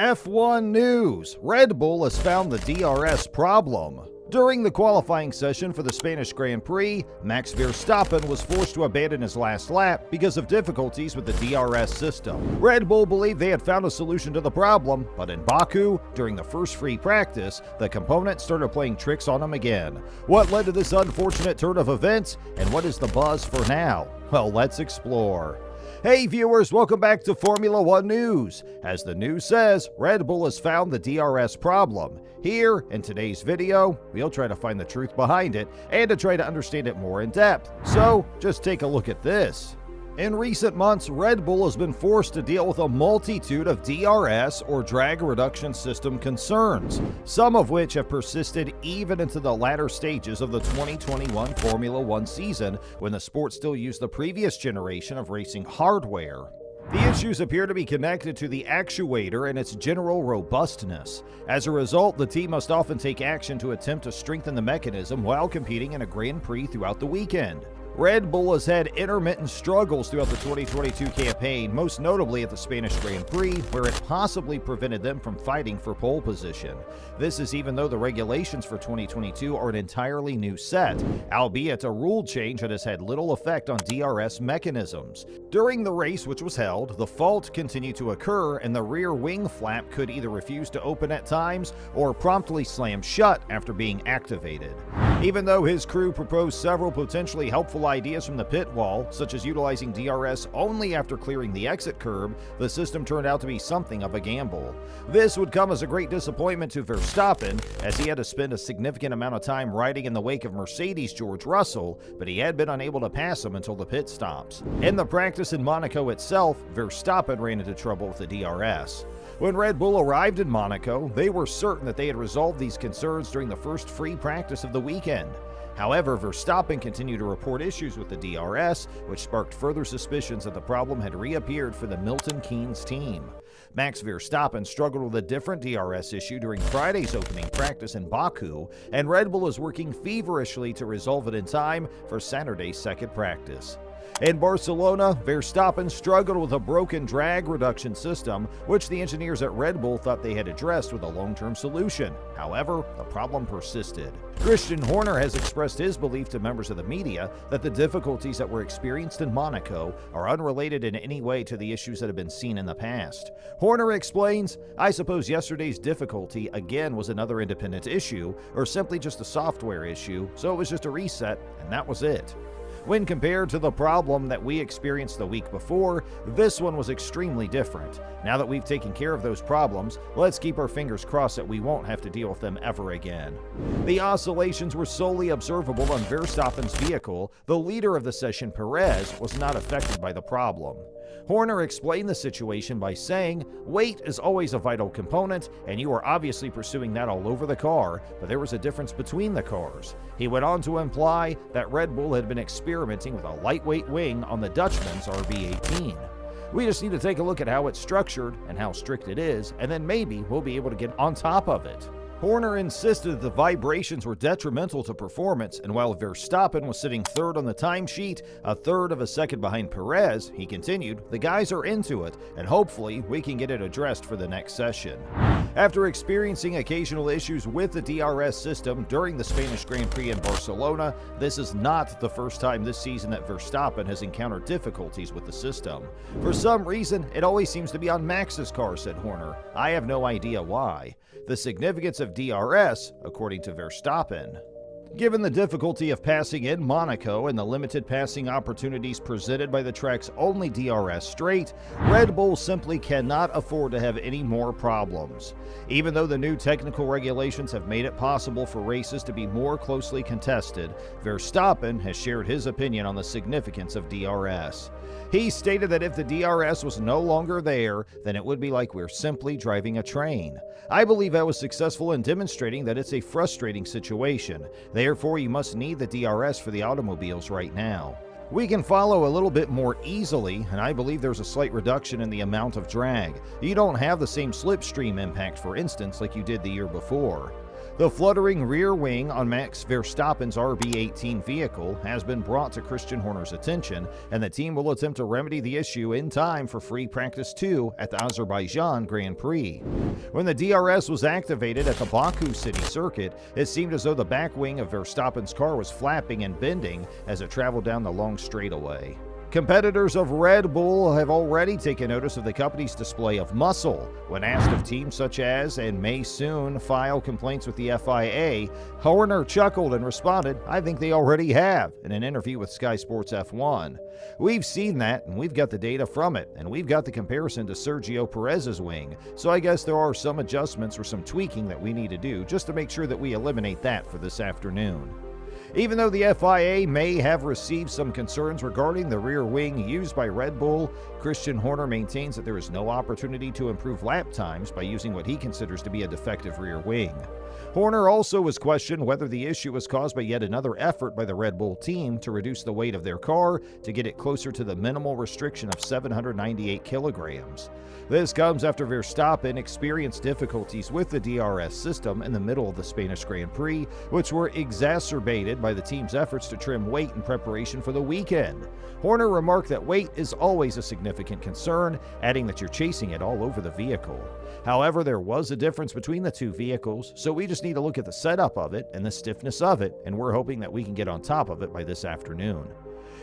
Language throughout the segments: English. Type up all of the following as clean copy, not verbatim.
F1 news: Red Bull has found the DRS problem. During the qualifying session for the Spanish Grand Prix, Max Verstappen was forced to abandon his last lap because of difficulties with the DRS system. Red Bull believed they had found a solution to the problem, but in Baku, during the first free practice, the component started playing tricks on him again. What led to this unfortunate turn of events, and what is the buzz for now? Well, let's explore. Hey viewers, welcome back to Formula One News. As the news says, Red Bull has found the DRS problem. Here, in today's video, we'll try to find the truth behind it and to try to understand it more in depth. So, just take a look at this. In recent months, Red Bull has been forced to deal with a multitude of DRS or drag reduction system concerns, some of which have persisted even into the latter stages of the 2021 Formula One season, when the sport still used the previous generation of racing hardware. The issues appear to be connected to the actuator and its general robustness. As a result, the team must often take action to attempt to strengthen the mechanism while competing in a Grand Prix throughout the weekend. Red Bull has had intermittent struggles throughout the 2022 campaign, most notably at the Spanish Grand Prix, where it possibly prevented them from fighting for pole position. This is even though the regulations for 2022 are an entirely new set, albeit a rule change that has had little effect on DRS mechanisms. During the race which was held, the fault continued to occur and the rear wing flap could either refuse to open at times or promptly slam shut after being activated. Even though his crew proposed several potentially helpful ideas from the pit wall, such as utilizing DRS only after clearing the exit curb, the system turned out to be something of a gamble. This would come as a great disappointment to Verstappen, as he had to spend a significant amount of time riding in the wake of Mercedes' George Russell, but he had been unable to pass him until the pit stops. In the practice in Monaco itself, Verstappen ran into trouble with the DRS. When Red Bull arrived in Monaco, they were certain that they had resolved these concerns during the first free practice of the weekend. However, Verstappen continued to report issues with the DRS, which sparked further suspicions that the problem had reappeared for the Milton Keynes team. Max Verstappen struggled with a different DRS issue during Friday's opening practice in Baku, and Red Bull is working feverishly to resolve it in time for Saturday's second practice. In Barcelona, Verstappen struggled with a broken drag reduction system, which the engineers at Red Bull thought they had addressed with a long-term solution. However, the problem persisted. Christian Horner has expressed his belief to members of the media that the difficulties that were experienced in Monaco are unrelated in any way to the issues that have been seen in the past. Horner explains, "I suppose yesterday's difficulty again was another independent issue, or simply just a software issue, so it was just a reset, and that was it." When compared to the problem that we experienced the week before, this one was extremely different. Now that we've taken care of those problems, let's keep our fingers crossed that we won't have to deal with them ever again. The oscillations were solely observable on Verstappen's vehicle. The leader of the session, Perez, was not affected by the problem. Horner explained the situation by saying, "Weight is always a vital component, and you are obviously pursuing that all over the car, but there was a difference between the cars." He went on to imply that Red Bull had been experimenting with a lightweight wing on the Dutchman's RB18. "We just need to take a look at how it's structured and how strict it is, and then maybe we'll be able to get on top of it." Horner insisted that the vibrations were detrimental to performance, and while Verstappen was sitting third on the timesheet, a third of a second behind Perez, he continued, "The guys are into it, and hopefully we can get it addressed for the next session." After experiencing occasional issues with the DRS system during the Spanish Grand Prix in Barcelona, this is not the first time this season that Verstappen has encountered difficulties with the system. "For some reason, it always seems to be on Max's car," said Horner. "I have no idea why." The significance of DRS, according to Verstappen. Given the difficulty of passing in Monaco and the limited passing opportunities presented by the track's only DRS straight, Red Bull simply cannot afford to have any more problems. Even though the new technical regulations have made it possible for races to be more closely contested, Verstappen has shared his opinion on the significance of DRS. He stated that if the DRS was no longer there, then it would be like we're simply driving a train. "I believe I was successful in demonstrating that it's a frustrating situation. Therefore, you must need the DRS for the automobiles right now. We can follow a little bit more easily, and I believe there's a slight reduction in the amount of drag. You don't have the same slipstream impact, for instance, like you did the year before." The fluttering rear wing on Max Verstappen's RB18 vehicle has been brought to Christian Horner's attention, and the team will attempt to remedy the issue in time for free practice 2 at the Azerbaijan Grand Prix. When the DRS was activated at the Baku City circuit, it seemed as though the back wing of Verstappen's car was flapping and bending as it traveled down the long straightaway. Competitors of Red Bull have already taken notice of the company's display of muscle. When asked if teams such as and may soon file complaints with the FIA, Horner chuckled and responded, "I think they already have," in an interview with Sky Sports F1. "We've seen that, and we've got the data from it, and we've got the comparison to Sergio Perez's wing, so I guess there are some adjustments or some tweaking that we need to do just to make sure that we eliminate that for this afternoon." Even though the FIA may have received some concerns regarding the rear wing used by Red Bull, Christian Horner maintains that there is no opportunity to improve lap times by using what he considers to be a defective rear wing. Horner also was questioned whether the issue was caused by yet another effort by the Red Bull team to reduce the weight of their car to get it closer to the minimal restriction of 798 kilograms. This comes after Verstappen experienced difficulties with the DRS system in the middle of the Spanish Grand Prix, which were exacerbated by the team's efforts to trim weight in preparation for the weekend. Horner remarked that weight is always a significant concern, adding that you're chasing it all over the vehicle. However, there was a difference between the two vehicles, so we just need to look at the setup of it and the stiffness of it, and we're hoping that we can get on top of it by this afternoon.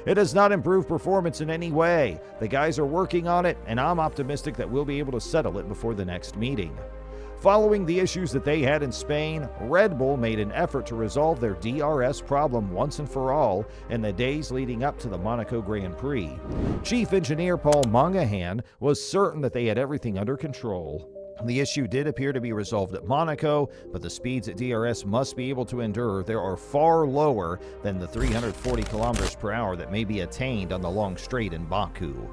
It has not improved performance in any way. The guys are working on it, and I'm optimistic that we'll be able to settle it before the next meeting. Following the issues that they had in Spain, Red Bull made an effort to resolve their DRS problem once and for all in the days leading up to the Monaco Grand Prix. Chief Engineer Paul Monahan was certain that they had everything under control. The issue did appear to be resolved at Monaco, but the speeds at DRS must be able to endure there are far lower than the 340 kilometers per hour that may be attained on the long straight in Baku.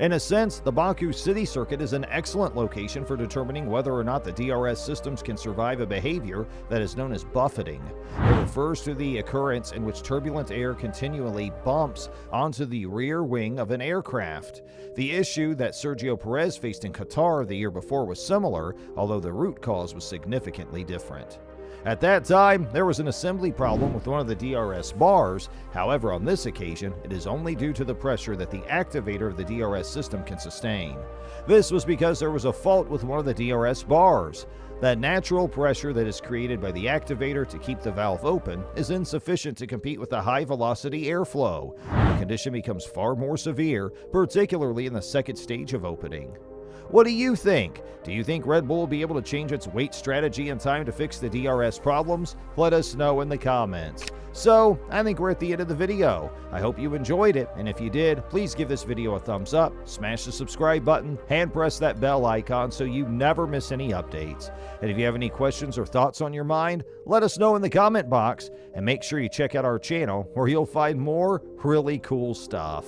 In a sense, the Baku City circuit is an excellent location for determining whether or not the DRS systems can survive a behavior that is known as buffeting. It refers to the occurrence in which turbulent air continually bumps onto the rear wing of an aircraft. The issue that Sergio Perez faced in Qatar the year before was similar, although the root cause was significantly different. At that time, there was an assembly problem with one of the DRS bars. However, on this occasion, it is only due to the pressure that the activator of the DRS system can sustain. This was because there was a fault with one of the DRS bars. The natural pressure that is created by the activator to keep the valve open is insufficient to compete with the high-velocity airflow. The condition becomes far more severe, particularly in the second stage of opening. What do you think? Do you think Red Bull will be able to change its weight strategy in time to fix the DRS problems? Let us know in the comments. So, I think we're at the end of the video. I hope you enjoyed it, and if you did, please give this video a thumbs up, smash the subscribe button, and press that bell icon so you never miss any updates. And if you have any questions or thoughts on your mind, let us know in the comment box, and make sure you check out our channel where you'll find more really cool stuff.